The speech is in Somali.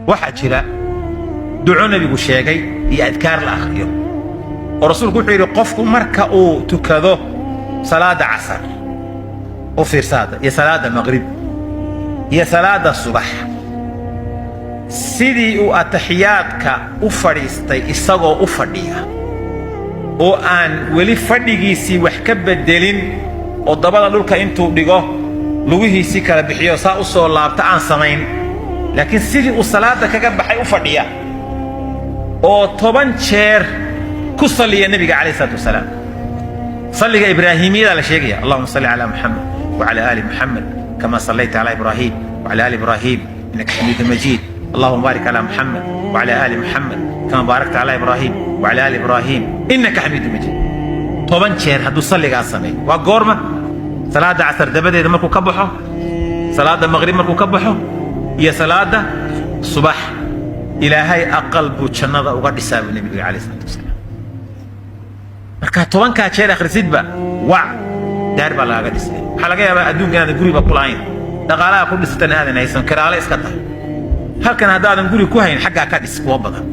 waxaa jira duco nabigu sheegay iyo adkaar la akhriyo oo rasuulku wuxuu yidhi qofku marka uu tukado salaada casar u fiirsada iyo salaada maqrib iyo salaada subax sidii uu ataxiyaadka u fadhiistay isagoo u fadhiya oo aan weli fadhigiisii wax ka bedelin oo dabada dhulka intuu dhigo lugihiisii kala bixiyo saa u soo laabta aan samayn laakiin sidii uu salaada kaga baxay u fadhiya oo 10 jeer ku saliya nabiga calayhi salaatu wasalaam salliga ibraahimiyada la sheegaya allahumma salli ala muhammad wa ala ali muhammad kama sallaita ala ibrahim wa ala ali ibrahim innaka hamidun majid اللهم بارك على محمد وعلى آل محمد كما باركت على إبراهيم وعلى آل إبراهيم إنك حميد مجيد 10 jeer hadduu salligaa sameeyo waa goorma salaada casar dabadeeda markuu ka baxo salaada maqrib markuu ka baxo iyo salaada subax ilaahay aqal buu jannada uga dhisaa buu nabiga calayhi salaatu wasalaam marka 10 jeer akhrisidba waa daar baa lagaga dhisay waxaa laga yaabaa adduunka inaad guriga ku lahayn dhaqaalaha ku dhisatan aadan haysan karaale iska tahay halkan haddaadan guri ku hayn xaggaa ka dhis kuwa badan